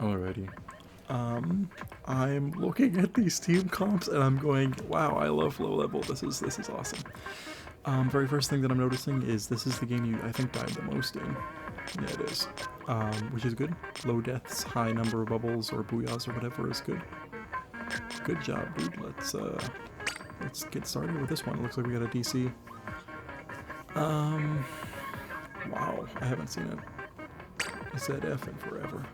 Alrighty. I'm looking at these team comps and I'm going, wow, I love low level. This is awesome. Very first thing that I'm noticing is this is the game you I think died the most in. Yeah, it is. Which is good. Low deaths, high number of bubbles or booyahs or whatever is good. Good job, dude. Let's get started with this one. It looks like we got a DC. Wow, I haven't seen a ZF in forever.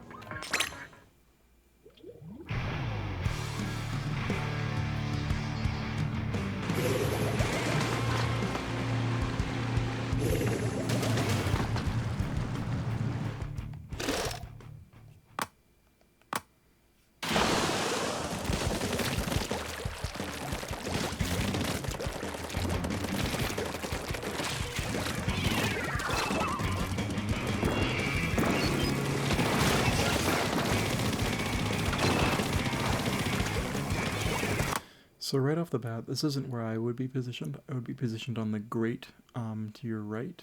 So right off the bat, this isn't where I would be positioned. I would be positioned on the grate to your right.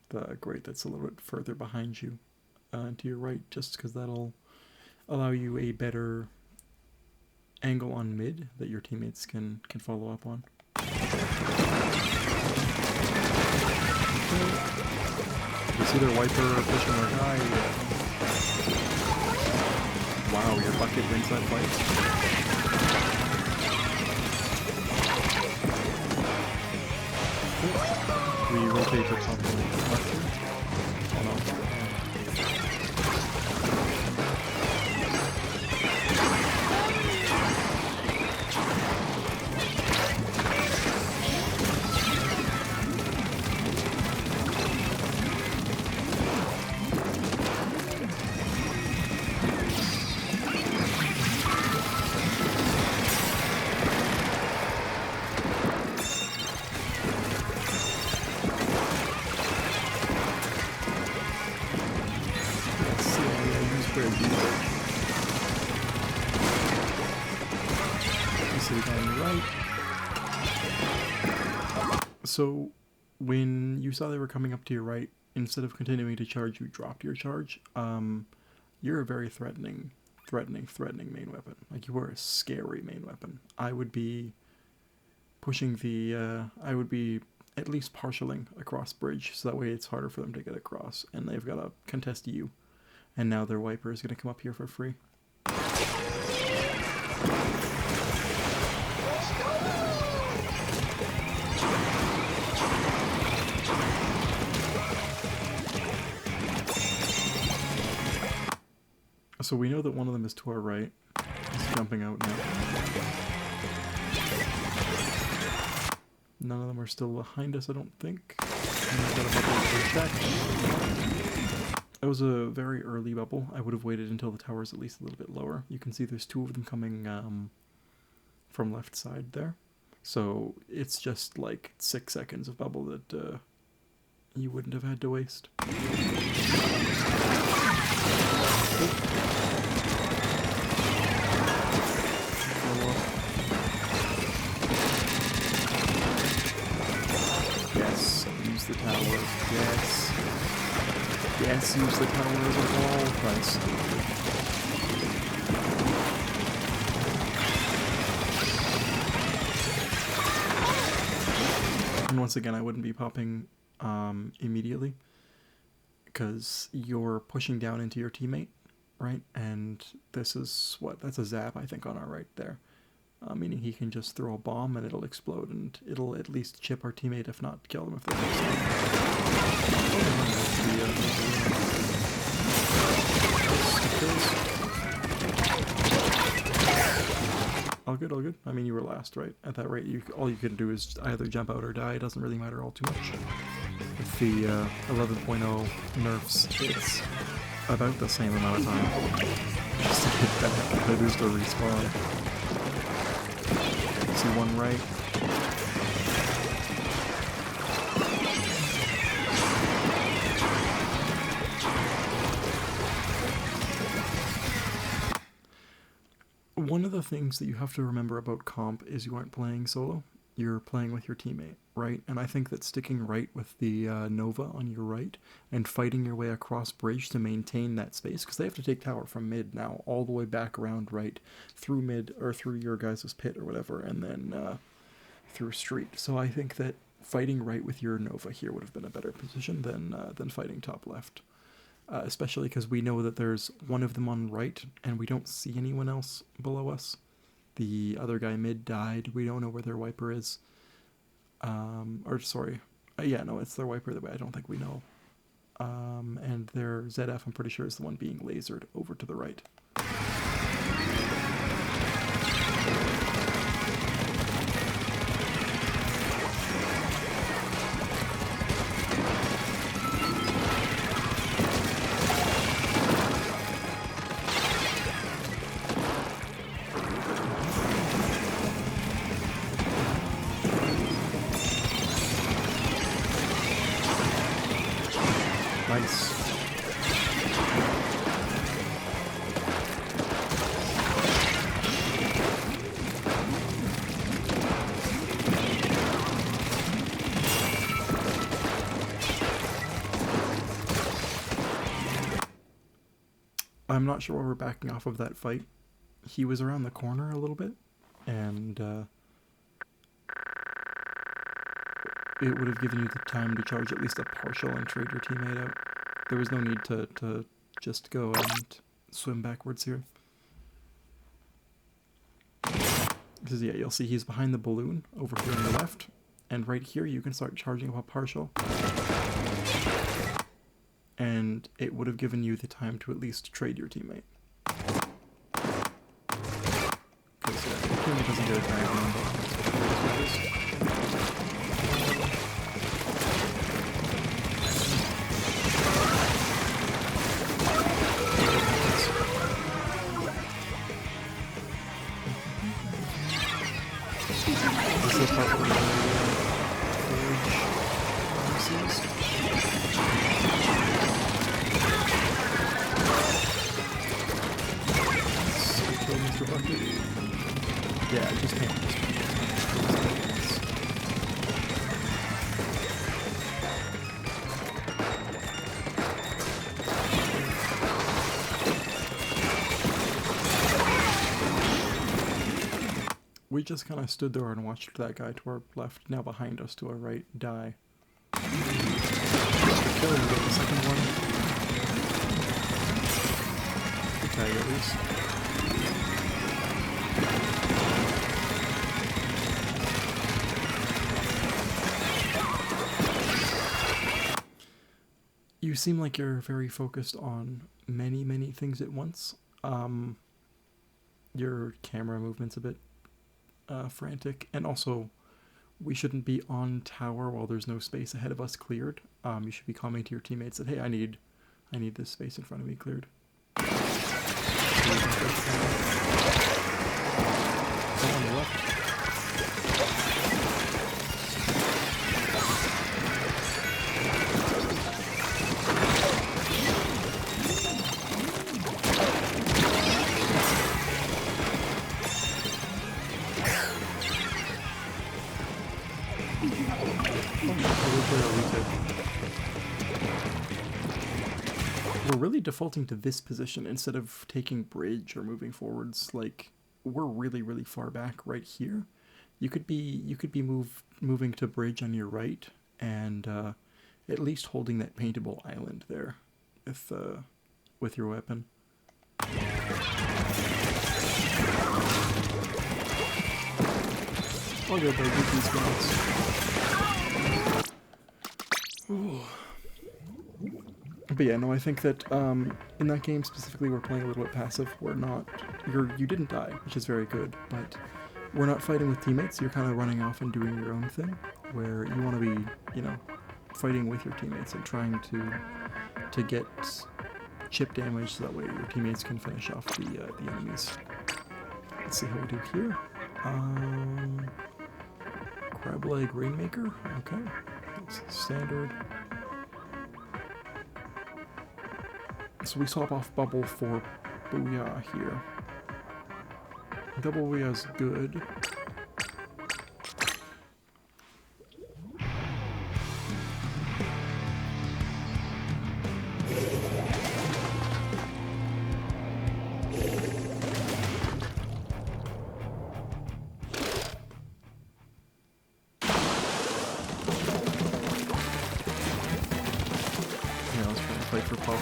The grate that's a little bit further behind you to your right, just because that'll allow you a better angle on mid that your teammates can follow up on. You see their wiper pushing their guy. Wow, your bucket wins that fight. We rotate or something. Oh no. So, when you saw they were coming up to your right, instead of continuing to charge, you dropped your charge. You're a very threatening main weapon. Like, you are a scary main weapon. I would be pushing I would be at least partialing across bridge, so that way it's harder for them to get across, and they've got to contest you. And now their wiper is going to come up here for free. So we know that one of them is to our right. He's jumping out now. None of them are still behind us, I don't think. It was a very early bubble. I would have waited until the tower is at least a little bit lower. You can see there's two of them coming from left side there. So it's just like 6 seconds of bubble that you wouldn't have had to waste. Yes, use the tower. Yes. Yes, use the tower as a wall. Nice. And once again, I wouldn't be popping immediately, because you're pushing down into your teammate, right? And this is that's a zap, I think, on our right there. Meaning he can just throw a bomb and it'll explode, and it'll at least chip our teammate, if not kill them if they All good, all good. I mean, you were last, right? At that rate, all you can do is either jump out or die. It doesn't really matter all too much. With the 11.0 nerfs, it's about the same amount of time just to get back. There's the respawn. See one right. One of the things that you have to remember about comp is you aren't playing solo. you're playing with your teammate, right? And I think that sticking right with the Nova on your right and fighting your way across bridge to maintain that space, because they have to take tower from mid now all the way back around right through mid or through your guys' pit or whatever, and then through street. So I think that fighting right with your Nova here would have been a better position than fighting top left. Especially because we know that there's one of them on right, and we don't see anyone else below us. The other guy mid died. We don't know where their wiper is. Or sorry. Yeah, no, it's their wiper that I don't think we know. And their ZF, I'm pretty sure, is the one being lasered over to the right. Nice. I'm not sure why we're backing off of that fight. He was around the corner a little bit, and it would have given you the time to charge at least a partial and trade your teammate out. There was no need to just go and swim backwards here. Because yeah, you'll see he's behind the balloon over here on the left, and right here you can start charging up a partial. And it would have given you the time to at least trade your teammate. Because your teammate doesn't get a tag on This is the part where yeah, just can't. We just kind of stood there and watched that guy to our left, now behind us to our right, die. Kill him, get the second one. Good tag at least. You seem like you're very focused on many things at once. Your camera movement's a bit frantic, and also we shouldn't be on tower while there's no space ahead of us cleared. You should be commenting to your teammates that, hey, I need this space in front of me cleared. On the left. We're really defaulting to this position instead of taking bridge or moving forwards. Like, we're really far back right here. You could be moving to bridge on your right and at least holding that paintable island there with your weapon. I'll go back with these guys. Ooh. But yeah, no, I think that in that game specifically, we're playing a little bit passive. We're not. You didn't die, which is very good, but we're not fighting with teammates. You're kind of running off and doing your own thing, where you want to be, fighting with your teammates and trying to get chip damage so that way your teammates can finish off the enemies. Let's see how we do here. Crab leg rainmaker. Okay, that's standard. So we swap off bubble for booyah here. Double booyah's good.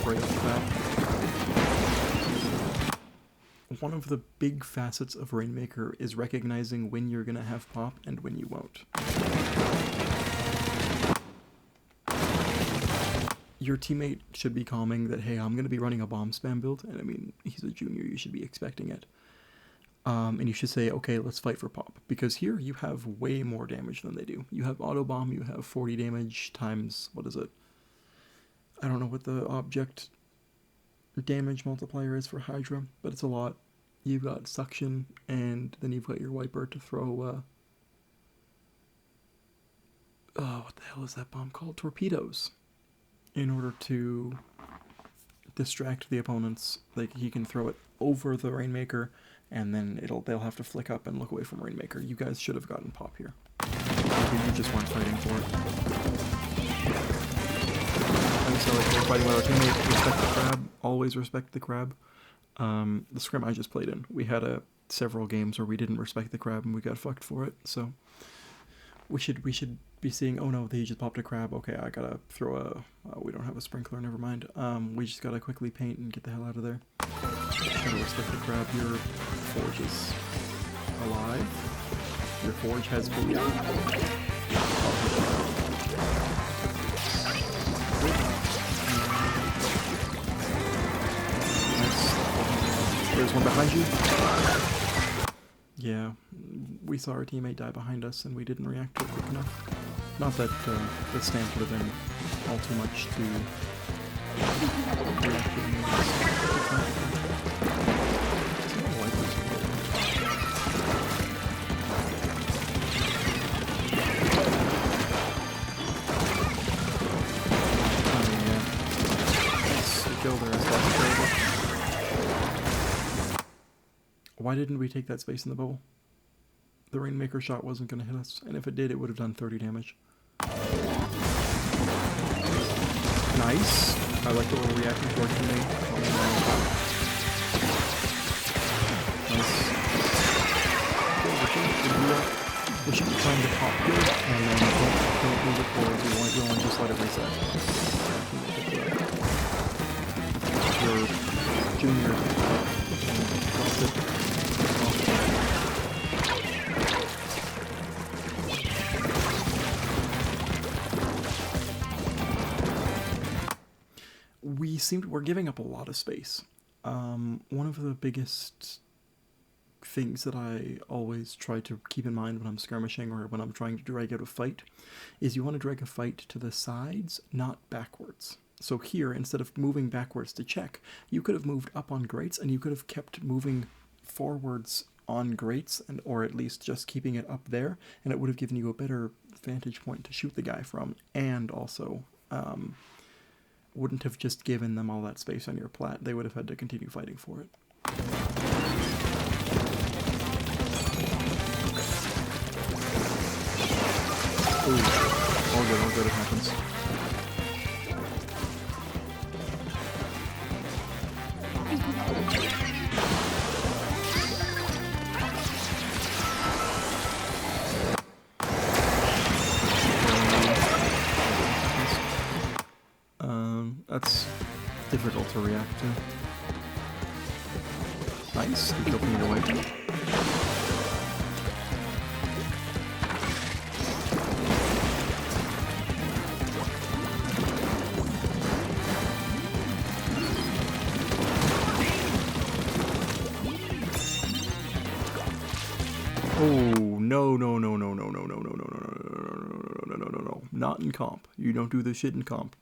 right off the bat. One of the big facets of Rainmaker is recognizing when you're going to have pop and when you won't. Your teammate should be calming that, hey, I'm going to be running a bomb spam build, and I mean, he's a junior, you should be expecting it. And you should say, okay, let's fight for pop. Because here you have way more damage than they do. You have auto bomb, you have 40 damage times, what is it? I don't know what the object damage multiplier is for Hydra, but it's a lot. You've got suction, and then you've got your wiper to throw, what the hell is that bomb called? Torpedoes. In order to distract the opponents. Like, he can throw it over the Rainmaker, and then they'll have to flick up and look away from Rainmaker. You guys should have gotten pop here. You just weren't fighting for it. And so if you're fighting with our teammate, respect the crab. Always respect the crab. The scrim I just played in, we had several games where we didn't respect the crab and we got fucked for it. So we should be seeing, oh no, they just popped a crab. Okay, I gotta throw we don't have a sprinkler, never mind. We just gotta quickly paint and get the hell out of there. Gotta respect the crab. Your forge is alive. Your forge has booyah. There's one behind you. Yeah, we saw our teammate die behind us and we didn't react to it quick enough. Not that the stamp would have been all too much to react to. Why didn't we take that space in the bowl? The Rainmaker shot wasn't going to hit us, and if it did, it would have done 30 damage. Nice. I like the little reaction to our teammate. Nice. We should be trying to pop here, and then don't move it forward. We want to just let it reset. Your junior lost it. We're giving up a lot of space. One of the biggest things that I always try to keep in mind when I'm skirmishing or when I'm trying to drag out a fight is you want to drag a fight to the sides, not backwards. So here, instead of moving backwards to check, you could have moved up on grates and you could have kept moving forwards on grates, or at least just keeping it up there, and it would have given you a better vantage point to shoot the guy from, and also wouldn't have just given them all that space on your plat. They would have had to continue fighting for it. Ooh, all good, it happens. That's difficult to react to. Nice, you killed me away. Oh, no. Not in comp. You don't do this shit in comp.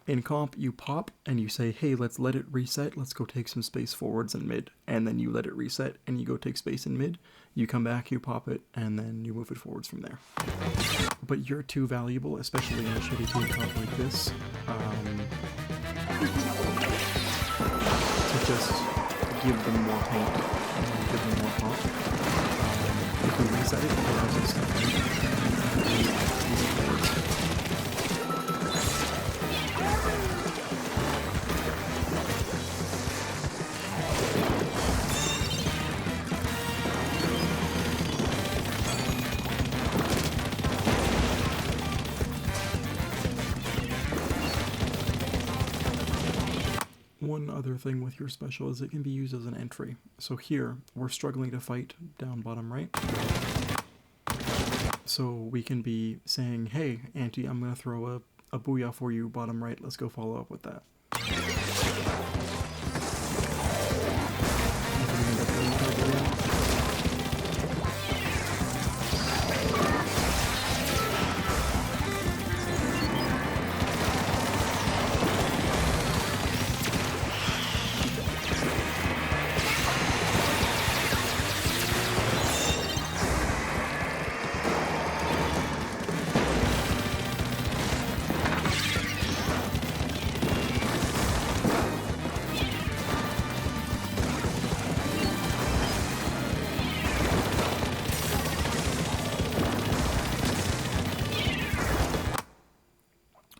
In comp, you pop and you say, hey, let's let it reset. Let's go take some space forwards and mid. And then you let it reset and you go take space in mid. You come back, you pop it, and then you move it forwards from there. But you're too valuable, especially in a shitty team comp like this, to just give them more paint and give them more pop. If we reset it, it allows us to move forwards. other thing with your special is it can be used as an entry. So here, we're struggling to fight down bottom right. So we can be saying, hey, Auntie, I'm going to throw a booyah for you bottom right. Let's go follow up with that.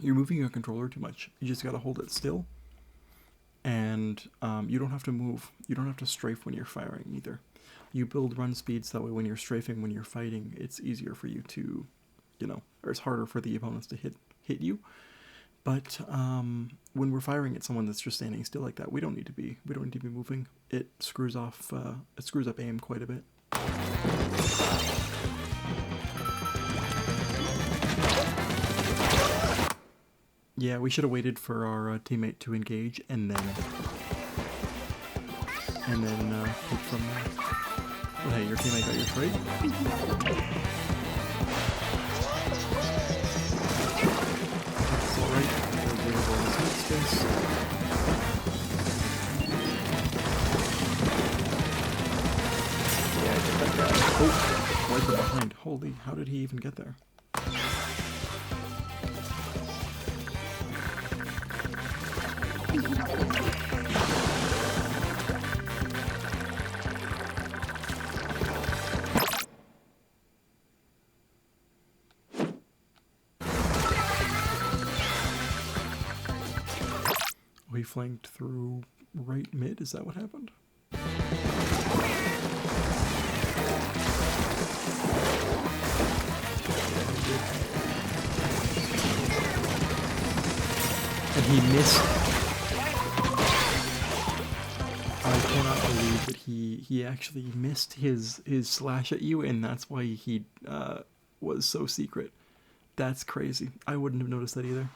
You're moving your controller too much. You just gotta hold it still. And you don't have to move. You don't have to strafe when you're firing either. You build run speeds, that way when you're strafing, when you're fighting, it's easier for you to, you know, or it's harder for the opponents to hit you. But when we're firing at someone that's just standing still like that, we don't need to be moving. It screws up aim quite a bit. Yeah, we should have waited for our teammate to engage and then hit from there. But hey, your teammate got your trade. That's alright. We're available in the space. Yeah, get that guy. Oh, right behind. Holy, how did he even get there? We flanked through right mid, is that what happened? And he missed. I cannot believe that he actually missed his slash at you, and that's why he was so secret. That's crazy. I wouldn't have noticed that either.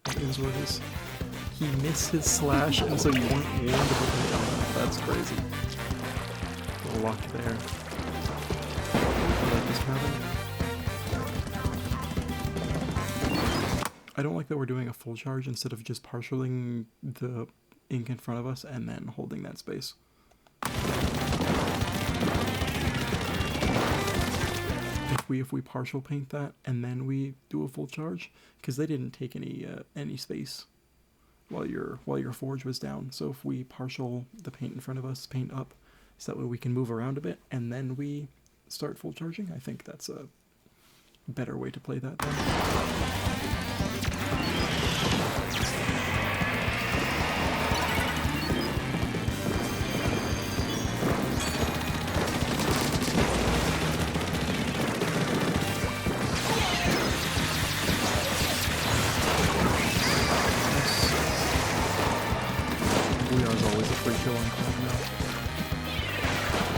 It is what it is. He missed his slash, and so you weren't warned about the jump. That's crazy. A lock there. Like this pattern. I don't like that we're doing a full charge instead of just partialing the ink in front of us and then holding that space. If we partial paint that and then we do a full charge, because they didn't take any space while your forge was down. So if we partial the paint in front of us, paint up, so that way we can move around a bit and then we start full charging, I think that's a better way to play that then.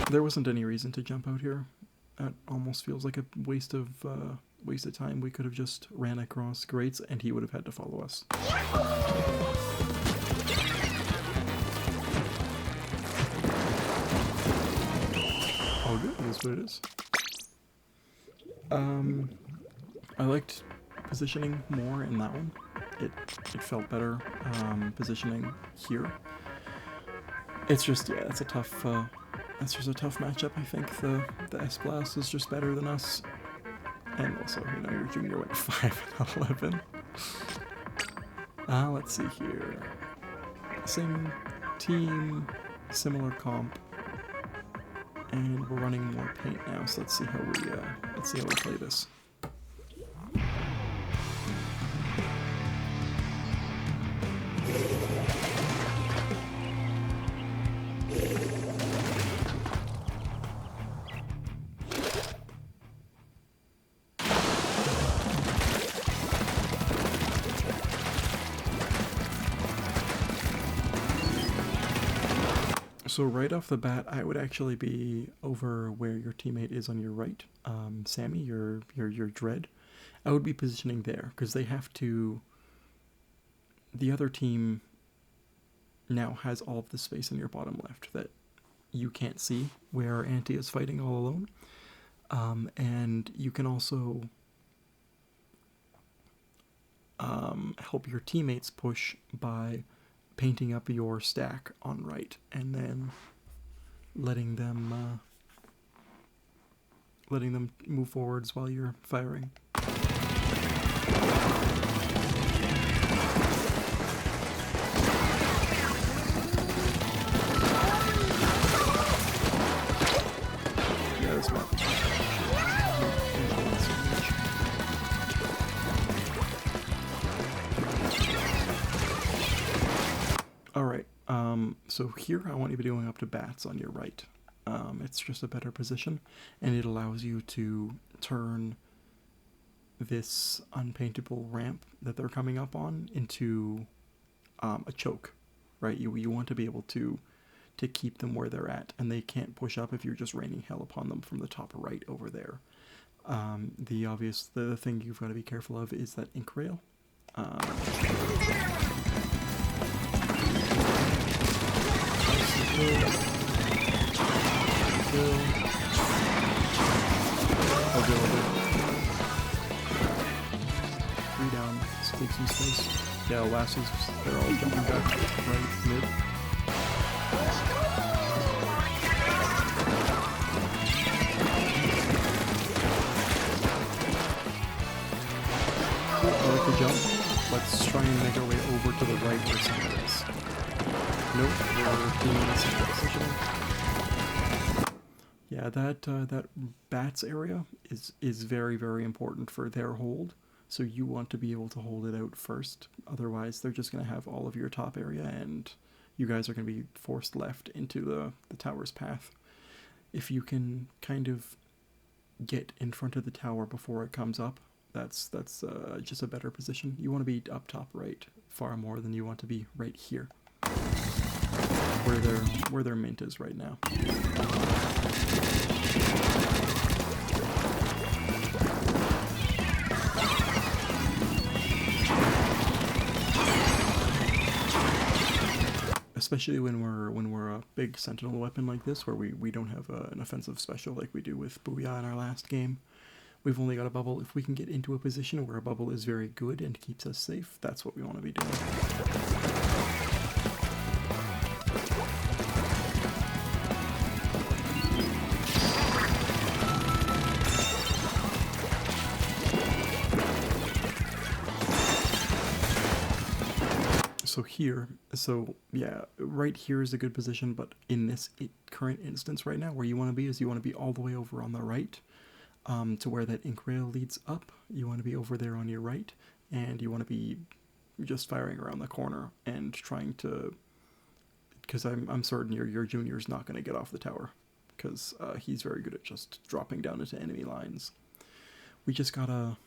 There wasn't any reason to jump out here. That almost feels like a waste of time. We could have just ran across grates and he would have had to follow us. All good, that's what it is. I liked positioning more in that one. It felt better positioning here. It's just, yeah, it's a tough that's just a tough matchup. I think the S-Blast is just better than us. And also, you know, your junior went 5-11. Let's see here. Same team, similar comp. And we're running more paint now, so let's see how we play this. So right off the bat, I would actually be over where your teammate is on your right. Sammy, your dread. I would be positioning there because they have to. The other team now has all of the space in your bottom left that you can't see where Auntie is fighting all alone. And you can also help your teammates push by painting up your stack on right and then letting them move forwards while you're firing. Yeah, this map is Alright, so here I want you to be doing up to bats on your right. It's just a better position, and it allows you to turn this unpaintable ramp that they're coming up on into a choke, right? You want to be able to keep them where they're at, and they can't push up if you're just raining hell upon them from the top right over there. The thing you've got to be careful of is that ink rail. Three down, let's take some space. Yeah, lasses, they're all jumping back right mid. I like the jump. Let's try and make our way over to the right where something is. Nope, we're doing this in position. Yeah, that bats area is very, very important for their hold. So you want to be able to hold it out first. Otherwise, they're just going to have all of your top area, and you guys are going to be forced left into the tower's path. If you can kind of get in front of the tower before it comes up, that's just a better position. You want to be up top right far more than you want to be right here, where their mint is right now. Especially when we're a big sentinel weapon like this, where we don't have an offensive special like we do with Booyah in our last game. We've only got a bubble. If we can get into a position where a bubble is very good and keeps us safe, that's what we want to be doing. Yeah, right here is a good position, but in this current instance right now, where you want to be is you want to be all the way over on the right, to where that ink rail leads up. You want to be over there on your right, and you want to be just firing around the corner and trying to, because I'm certain your junior's not going to get off the tower, because he's very good at just dropping down into enemy lines. We just gotta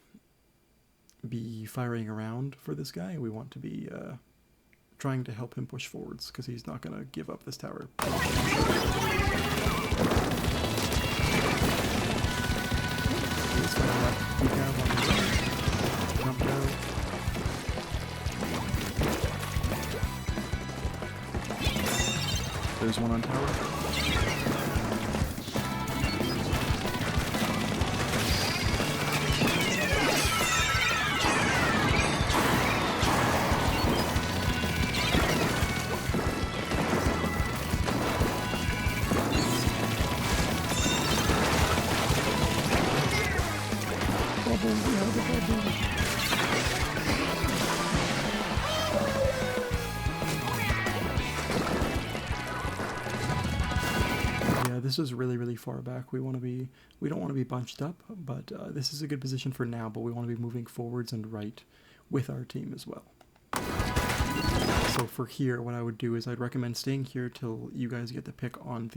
be firing around for this guy. We want to be trying to help him push forwards, because he's not going to give up this tower. Jump out. There's one on tower. This is really far back. We don't want to be bunched up, but this is a good position for now, but we want to be moving forwards and right with our team as well. So for here, what I would do is I'd recommend staying here till you guys get the pick on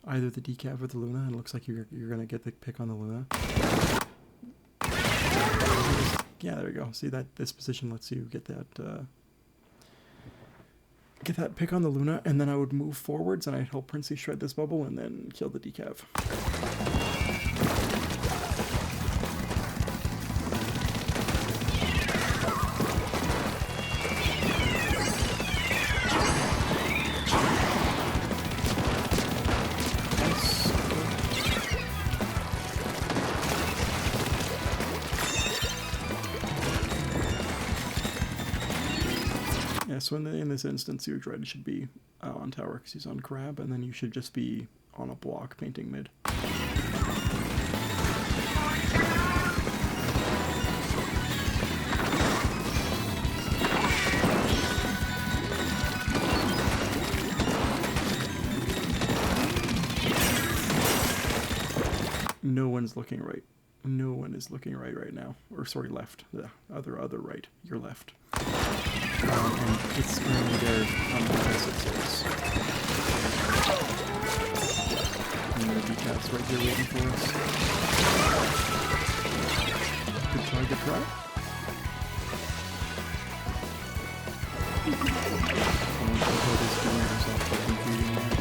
either the decav or the Luna, and it looks like you're gonna get the pick on the Luna. Yeah, there we go. See that this position lets you get that get that pick on the Luna, and then I would move forwards and I'd help Princey shred this bubble and then kill the decav. Yeah, so in this instance, your Dread should be on tower because he's on crab, and then you should just be on a block painting mid. No one's looking right. No one is looking right now. Or sorry, left. The other right. Your left. And it's currently there on the S6. And the decap's right here waiting for us. Good try, good try. I'm not sure how this is doing herself, but I'm beating that.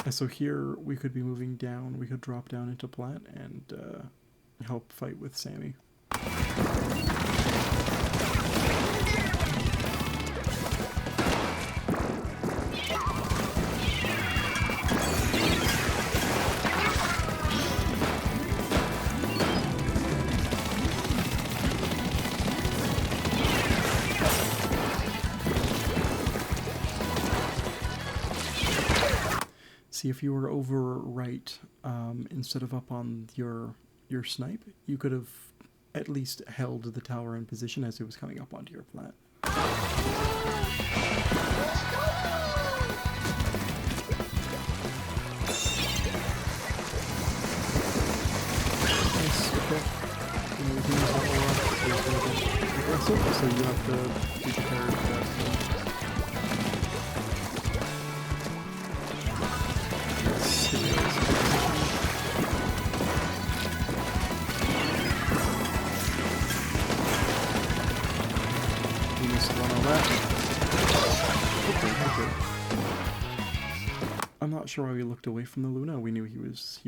So here we could be moving down, we could drop down into plat and help fight with Sammy. See, if you were over right, instead of up on your snipe, you could have at least held the tower in position as it was coming up onto your plat. Nice, okay. You know, we can use that aura is aggressive, so you have to be prepared for that. I'm not sure why we looked away from the Luna. We knew he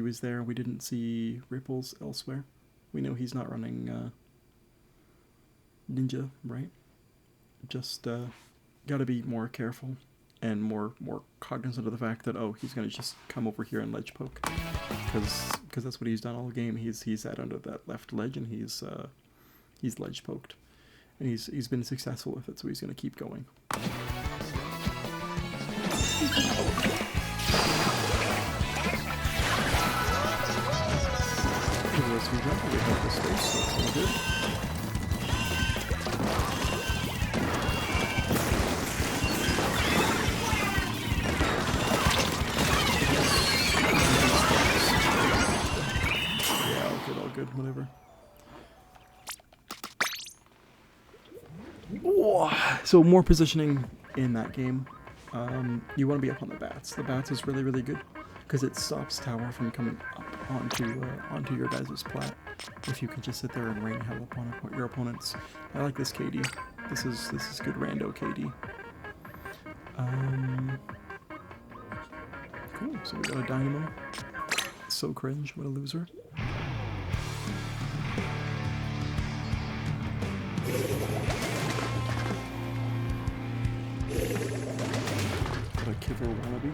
was there. We didn't see ripples elsewhere. We know he's not running ninja, right? Just gotta be more careful and more cognizant of the fact that, oh, he's gonna just come over here and ledge poke, because that's what he's done all game. He's sat under that left ledge and he's ledge poked, and he's been successful with it, so he's gonna keep going. We jump, we have the space, so it's all good. Yeah, all good, whatever. So more positioning in that game. You want to be up on the bats. The bats is really, really good because it stops tower from coming up onto your guys' plat. If you can just sit there and rain hell upon your opponents. I like this KD. This is good rando KD. Cool. So we got a dynamo. So cringe. What a loser. What a killer wannabe.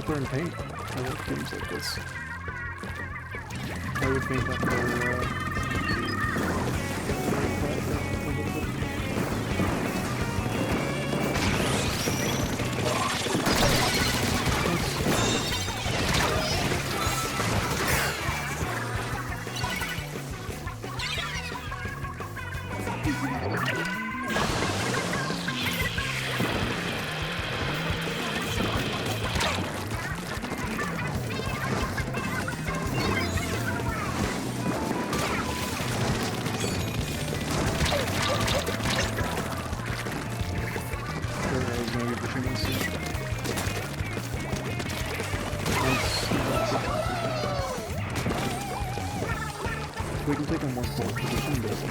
up there in paint. I like games like this. I would paint up there, we can take a more forward position, but it's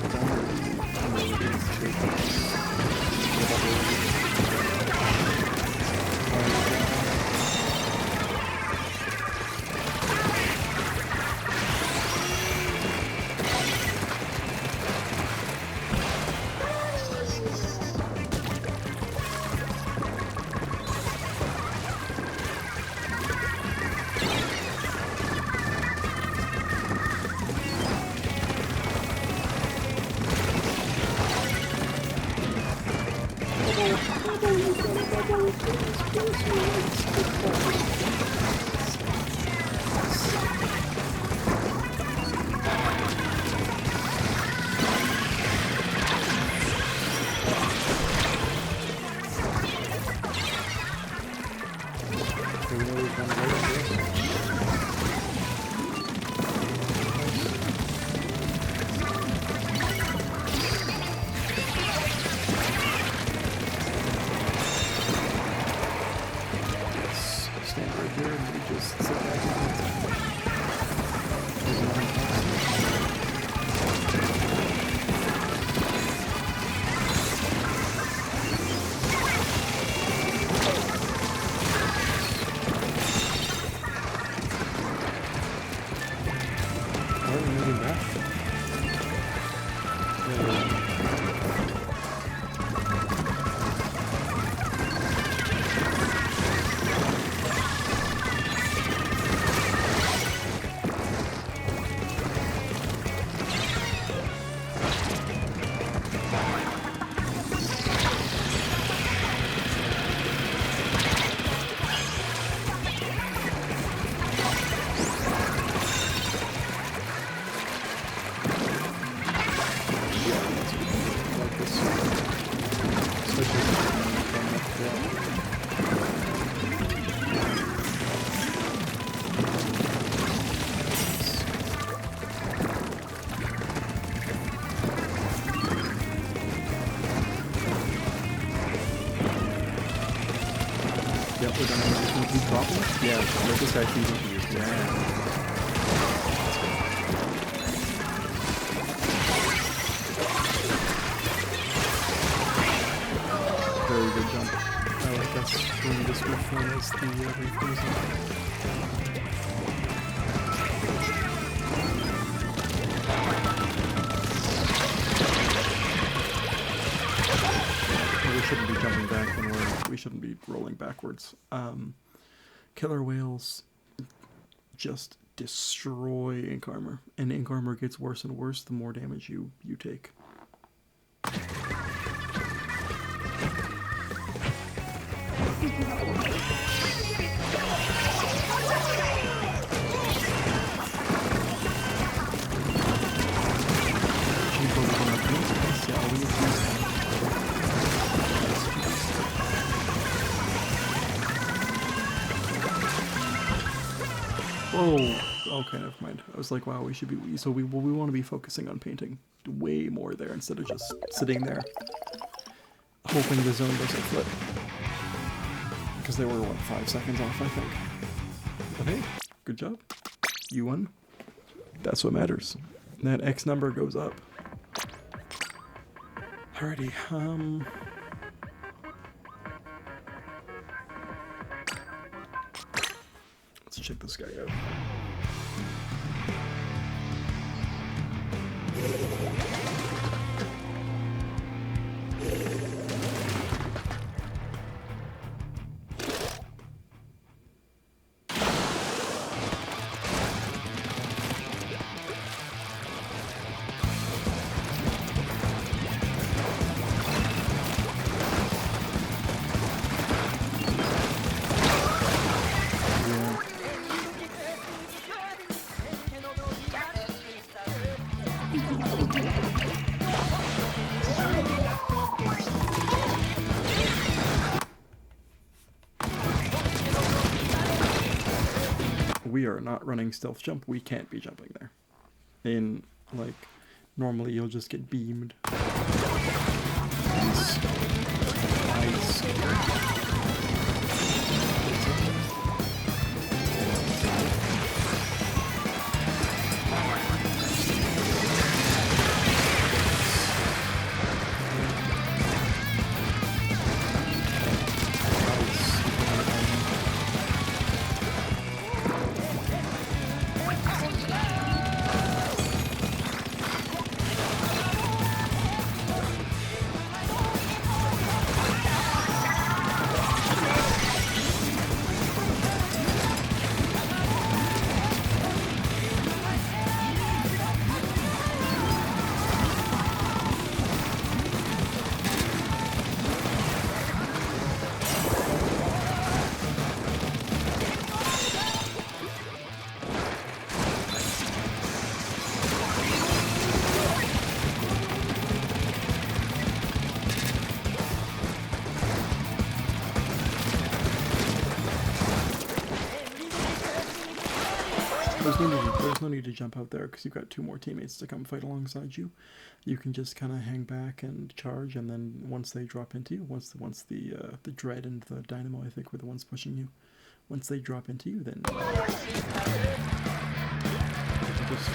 yeah, let this guy feed into you. Yeah. Very good jump. I like that's when this one is the refreezing. We shouldn't be jumping back when we shouldn't be rolling backwards. Killer whales just destroy ink armor, and ink armor gets worse and worse the more damage you take. Oh, okay, never mind. I was like, wow, we should be, so we want to be focusing on painting way more there instead of just sitting there hoping the zone doesn't flip. Because they were, what, 5 seconds off, I think. But hey, good job. You won. That's what matters. That X number goes up. Alrighty, let's check this guy out. are not running stealth jump, we can't be jumping there. In, like, normally you'll just get beamed. Nice. There's no need to jump out there because you've got 2 more teammates to come fight alongside you. You can just kind of hang back and charge, and then once they drop into you, once the Dread and the Dynamo, I think, were the ones pushing you, once they drop into you, then just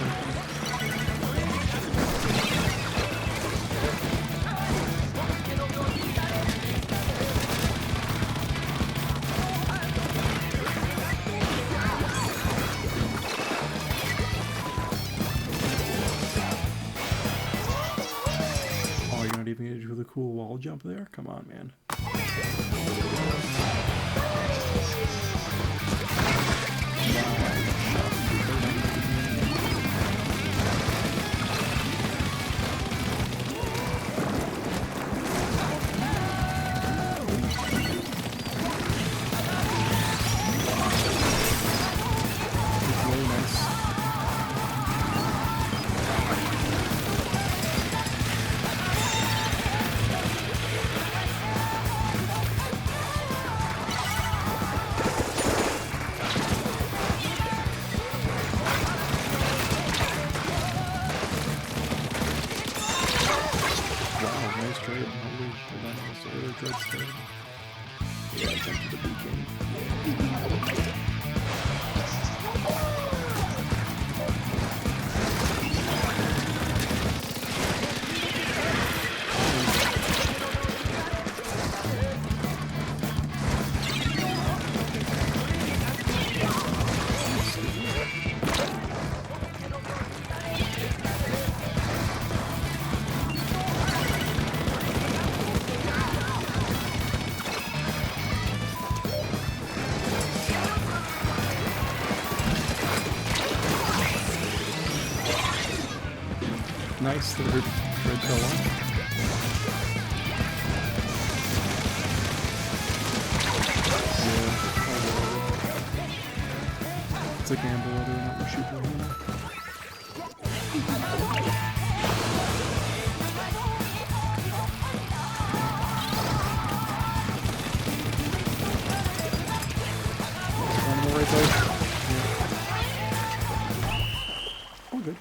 even gonna do the cool wall jump there? Come on, man. Nice, the red fell off. Yeah, it's a gamble whether or not we shoot them. One more right there. Yeah. All good.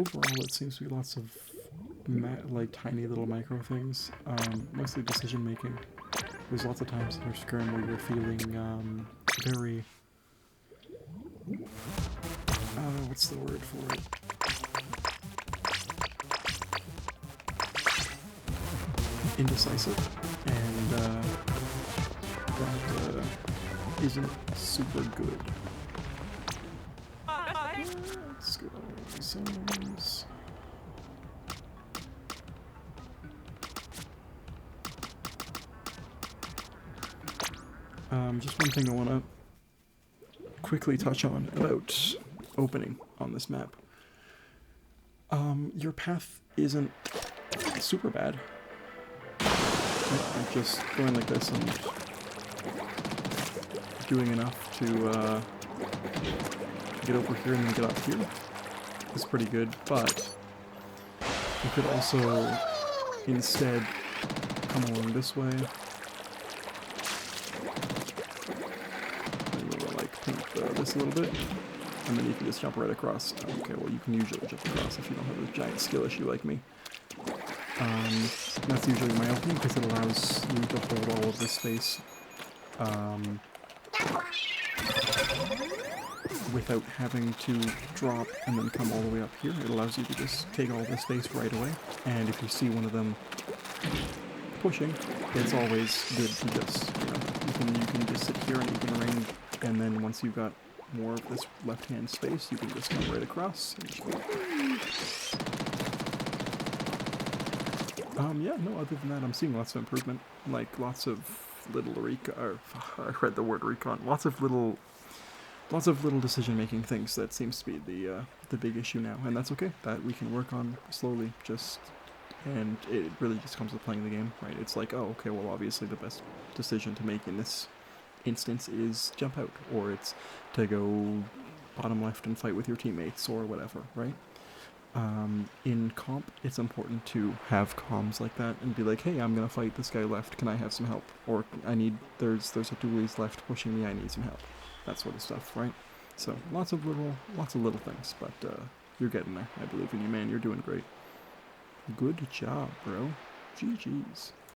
Overall, it seems to be lots of like tiny little micro things, mostly decision making. There's lots of times in our Scrim where you're feeling very what's the word for it? Indecisive, and that isn't super good. Let's go zones. Just one thing I want to quickly touch on about opening on this map. Your path isn't super bad. I'm just going like this and doing enough to get over here and then get up here. It's pretty good, but you could also instead come along this way. I really like pink the this a little bit, and then you can just jump right across. Okay, well you can usually jump across if you don't have a giant skill issue like me. That's usually my opening because it allows you to hold all of this space without having to drop and then come all the way up here. It allows you to just take all this space right away, and if you see one of them pushing, it's always good to just, you can just sit here and you can ring, and then once you've got more of this left-hand space, you can just come right across and just go. Yeah, no, other than that, I'm seeing lots of improvement. Like, lots of little I read the word recon. Lots of little decision-making things that seems to be the big issue now, and that's okay. That we can work on slowly, and it really just comes with playing the game, right? It's like, oh, okay, well, obviously the best decision to make in this instance is jump out, or it's to go bottom left and fight with your teammates, or whatever, right? In comp, it's important to have comms like that and be like, hey, I'm gonna fight this guy left, can I have some help? Or there's a dualies left pushing me, I need some help. That sort of stuff, right? So, lots of little things, but you're getting there. I believe in you, man. You're doing great. Good job, bro. GG's.